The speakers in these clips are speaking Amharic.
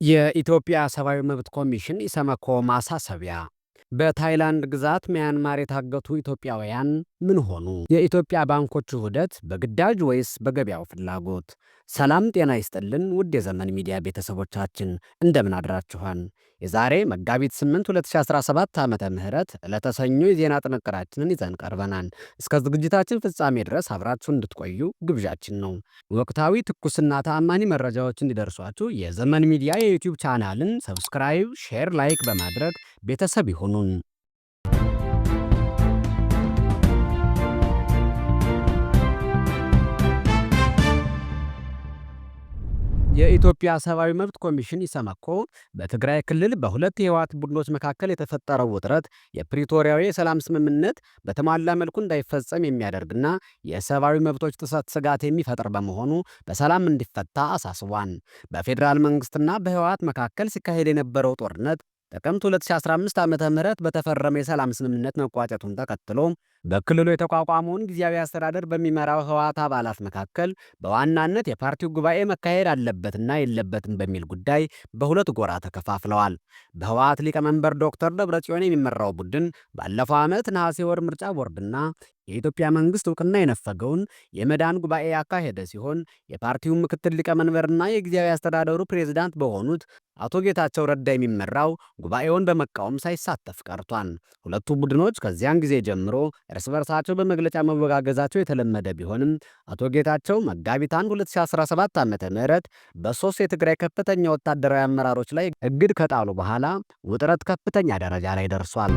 የኢትዮጵያ ሰብአዊ መብት ኮሚሽን ኢሰመኮ ማሳሰቢያ። በታይላንድ ግዛት ሚያንማር የታገቱ ኢትዮጵያውያን ምን ሆኑ? የኢትዮጵያ ባንኮች ውህደት በግዳጅ ወይስ በገበያው ፍላጎት? ሰላም ጤና ይስጥልን ውድ የዘመን ሚዲያ ቤተሰቦቻችን እንደምን አድራችኋል? የዛሬ መጋቢት 8 2017 ዓመተ ምህረት ዕለተ ሰኞ የዜና ጥንቅራችንን ይዘን ቀርበናል። እስከ ዝግጅታችን ፍጻሜ ድረስ አብራችሁ እንድትቆዩ ግብዣችን ነው። ወቅታዊ ትኩስና ተአማኒ መረጃዎች እንዲደርሷችሁ የዘመን ሚዲያ የዩቲዩብ ቻናልን ሰብስክራይብ፣ ሼር፣ ላይክ በማድረግ ቤተሰብ ይሁኑን። የኢትዮጵያ ሰብአዊ መብት ኮሚሽን ኢሰመኮ በትግራይ ክልል በሁለት የህወሓት ቡድኖች መካከል የተፈጠረው ውጥረት የፕሪቶሪያዊ የሰላም ስምምነት በተሟላ መልኩ እንዳይፈጸም የሚያደርግና የሰብአዊ መብቶች ጥሰት ስጋት የሚፈጥር በመሆኑ በሰላም እንዲፈታ አሳስቧል። በፌዴራል መንግስትና በህወሓት መካከል ሲካሄድ የነበረው ጦርነት ጥቅምት 2015 ዓ.ም በተፈረመ የሰላም ስምምነት መቋጨቱን ተከትሎ በክልሉ የተቋቋመውን ጊዜያዊ አስተዳደር በሚመራው ህወሓት አባላት መካከል በዋናነት የፓርቲው ጉባኤ መካሄድ አለበትና የለበትም በሚል ጉዳይ በሁለት ጎራ ተከፋፍለዋል። በህወሓት ሊቀመንበር ዶክተር ደብረጽዮን የሚመራው ቡድን ባለፈው ዓመት ነሐሴ ወር ምርጫ ቦርድና የኢትዮጵያ መንግስት እውቅና የነፈገውን የመዳን ጉባኤ ያካሄደ ሲሆን የፓርቲው ምክትል ሊቀመንበርና የጊዜያዊ አስተዳደሩ ፕሬዝዳንት በሆኑት አቶ ጌታቸው ረዳ የሚመራው ጉባኤውን በመቃወም ሳይሳተፍ ቀርቷል። ሁለቱ ቡድኖች ከዚያን ጊዜ ጀምሮ እርስ በርሳቸው በመግለጫ መወጋገዛቸው የተለመደ ቢሆንም አቶ ጌታቸው መጋቢት 1 2017 ዓ.ም በሶስት የትግራይ ከፍተኛ ወታደራዊ አመራሮች ላይ እግድ ከጣሉ በኋላ ውጥረት ከፍተኛ ደረጃ ላይ ደርሷል።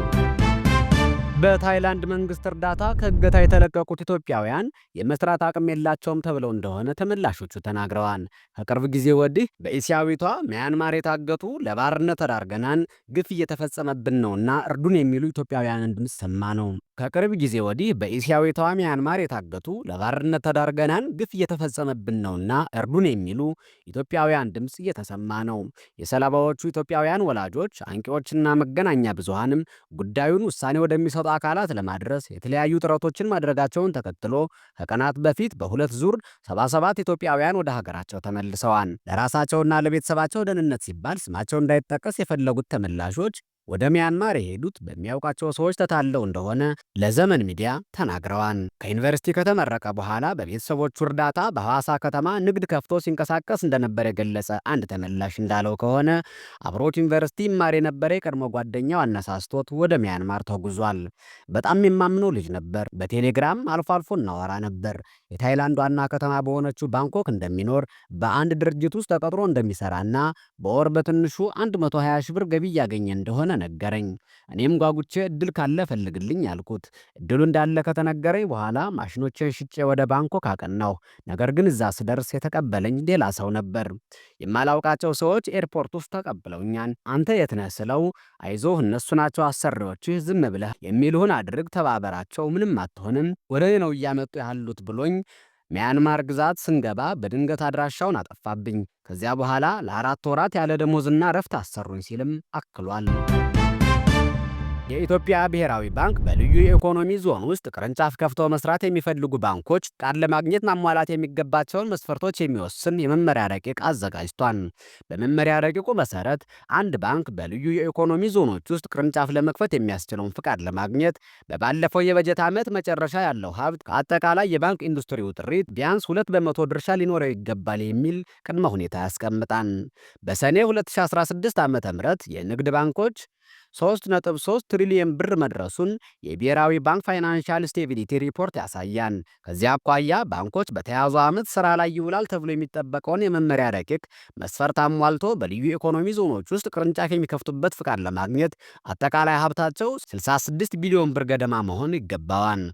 በታይላንድ መንግስት እርዳታ ከእገታ የተለቀቁት ኢትዮጵያውያን የመስራት አቅም የላቸውም ተብለው እንደሆነ ተመላሾቹ ተናግረዋል። ከቅርብ ጊዜ ወዲህ በእስያዊቷ ሚያንማር የታገቱ ለባርነት ተዳርገናል፣ ግፍ እየተፈጸመብን ነውና እርዱን የሚሉ ኢትዮጵያውያንን ድምፅ ሰማ ነው። ከቅርብ ጊዜ ወዲህ በእስያዊቷ ሚያንማር የታገቱ ለባርነት ተዳርገናል፣ ግፍ እየተፈጸመብን ነውና እርዱን የሚሉ ኢትዮጵያውያን ድምፅ እየተሰማ ነው። የሰለባዎቹ ኢትዮጵያውያን ወላጆች፣ አንቂዎችና መገናኛ ብዙሃንም ጉዳዩን ውሳኔ ወደሚሰጡ አካላት ለማድረስ የተለያዩ ጥረቶችን ማድረጋቸውን ተከትሎ ከቀናት በፊት በሁለት ዙር 77 ኢትዮጵያውያን ወደ ሀገራቸው ተመልሰዋል። ለራሳቸውና ለቤተሰባቸው ደህንነት ሲባል ስማቸው እንዳይጠቀስ የፈለጉት ተመላሾች ወደ ሚያንማር የሄዱት በሚያውቃቸው ሰዎች ተታለው እንደሆነ ለዘመን ሚዲያ ተናግረዋል። ከዩኒቨርሲቲ ከተመረቀ በኋላ በቤተሰቦቹ እርዳታ በሐዋሳ ከተማ ንግድ ከፍቶ ሲንቀሳቀስ እንደነበር የገለጸ አንድ ተመላሽ እንዳለው ከሆነ አብሮት ዩኒቨርሲቲ ይማር የነበረ የቀድሞ ጓደኛው አነሳስቶት ወደ ሚያንማር ተጉዟል። በጣም የማምነው ልጅ ነበር። በቴሌግራም አልፎ አልፎ እናወራ ነበር። የታይላንድ ዋና ከተማ በሆነችው ባንኮክ እንደሚኖር፣ በአንድ ድርጅት ውስጥ ተቀጥሮ እንደሚሰራና በወር በትንሹ 120 ሺህ ብር ገቢ እያገኘ እንደሆነ ነገረኝ። እኔም ጓጉቼ እድል ካለ ፈልግልኝ አልኩት። እድሉ እንዳለ ከተነገረኝ በኋላ ማሽኖችን ሽጬ ወደ ባንኮክ አቀናሁ። ነገር ግን እዛ ስደርስ የተቀበለኝ ሌላ ሰው ነበር። የማላውቃቸው ሰዎች ኤርፖርት ውስጥ ተቀብለውኛል። አንተ የት ነህ ስለው አይዞህ እነሱ ናቸው አሰሪዎችህ፣ ዝም ብለህ የሚልሁን አድርግ፣ ተባበራቸው፣ ምንም አትሆንም፣ ወደ እኔ ነው እያመጡ ያሉት ብሎኝ ሚያንማር ግዛት ስንገባ በድንገት አድራሻውን አጠፋብኝ። ከዚያ በኋላ ለ4 ወራት ያለ ደሞዝና ረፍት አሰሩኝ ሲልም አክሏል። የኢትዮጵያ ብሔራዊ ባንክ በልዩ የኢኮኖሚ ዞን ውስጥ ቅርንጫፍ ከፍተው መስራት የሚፈልጉ ባንኮች ቃል ለማግኘት ማሟላት የሚገባቸውን መስፈርቶች የሚወስን የመመሪያ ረቂቅ አዘጋጅቷል። በመመሪያ ረቂቁ መሰረት አንድ ባንክ በልዩ የኢኮኖሚ ዞኖች ውስጥ ቅርንጫፍ ለመክፈት የሚያስችለውን ፍቃድ ለማግኘት በባለፈው የበጀት ዓመት መጨረሻ ያለው ሀብት ከአጠቃላይ የባንክ ኢንዱስትሪው ጥሪት ቢያንስ 2 በመቶ ድርሻ ሊኖረው ይገባል የሚል ቅድመ ሁኔታ ያስቀምጣል። በሰኔ 2016 ዓ.ም የንግድ ባንኮች 3.3 ትሪሊየን ብር መድረሱን የብሔራዊ ባንክ ፋይናንሻል ስቴቢሊቲ ሪፖርት ያሳያል። ከዚያ አኳያ ባንኮች በተያዘው ዓመት ስራ ላይ ይውላል ተብሎ የሚጠበቀውን የመመሪያ ረቂቅ መስፈርት አሟልቶ በልዩ ኢኮኖሚ ዞኖች ውስጥ ቅርንጫፍ የሚከፍቱበት ፍቃድ ለማግኘት አጠቃላይ ሀብታቸው 66 ቢሊዮን ብር ገደማ መሆን ይገባዋል።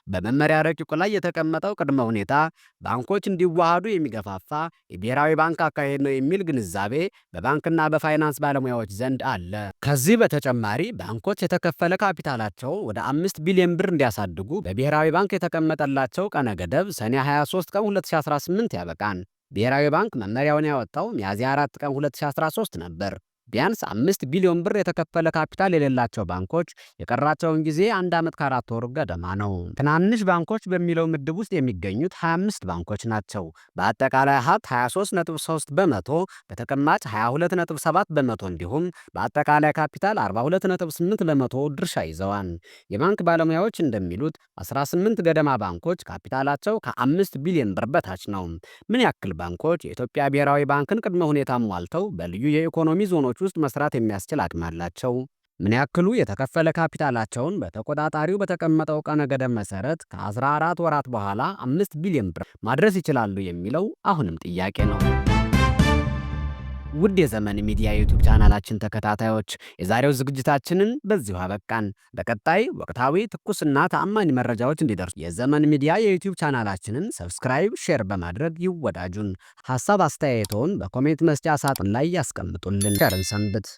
በመመሪያ ረቂቁ ላይ የተቀመጠው ቅድመ ሁኔታ ባንኮች እንዲዋሃዱ የሚገፋፋ የብሔራዊ ባንክ አካሄድ ነው የሚል ግንዛቤ በባንክና በፋይናንስ ባለሙያዎች ዘንድ አለ። ከዚህ በተጨማሪ ባንኮች የተከፈለ ካፒታላቸው ወደ 5 ቢሊዮን ብር እንዲያሳድጉ በብሔራዊ ባንክ የተቀመጠላቸው ቀነ ገደብ ሰኔ 23 ቀን 2018 ያበቃል። ብሔራዊ ባንክ መመሪያውን ያወጣው ሚያዝያ 4 ቀን 2013 ነበር። ቢያንስ 5 ቢሊዮን ብር የተከፈለ ካፒታል የሌላቸው ባንኮች የቀራቸውን ጊዜ 1 ዓመት ከ4 ወር ገደማ ነው። ትናንሽ ባንኮች በሚለው ምድብ ውስጥ የሚገኙት 25 ባንኮች ናቸው። በአጠቃላይ ሀብት 23.3 በመቶ፣ በተቀማጭ 22.7 በመቶ እንዲሁም በአጠቃላይ ካፒታል 42.8 በመቶ ድርሻ ይዘዋል። የባንክ ባለሙያዎች እንደሚሉት 18 ገደማ ባንኮች ካፒታላቸው ከ5 ቢሊዮን ብር በታች ነው። ምን ያክል ባንኮች የኢትዮጵያ ብሔራዊ ባንክን ቅድመ ሁኔታ ሟልተው በልዩ የኢኮኖሚ ዞኖች ውስጥ መስራት የሚያስችል አቅም አላቸው? ምን ያክሉ የተከፈለ ካፒታላቸውን በተቆጣጣሪው በተቀመጠው ቀነ ገደብ መሰረት ከ14 ወራት በኋላ 5 ቢሊዮን ብር ማድረስ ይችላሉ የሚለው አሁንም ጥያቄ ነው። ውድ የዘመን ሚዲያ ዩቲዩብ ቻናላችን ተከታታዮች የዛሬው ዝግጅታችንን በዚሁ አበቃን። በቀጣይ ወቅታዊ ትኩስና ተአማኒ መረጃዎች እንዲደርሱ የዘመን ሚዲያ የዩቲዩብ ቻናላችንን ሰብስክራይብ፣ ሼር በማድረግ ይወዳጁን። ሐሳብ አስተያየቶን በኮሜንት መስጫ ሳጥን ላይ ያስቀምጡልን። ቸርን ሰንብት።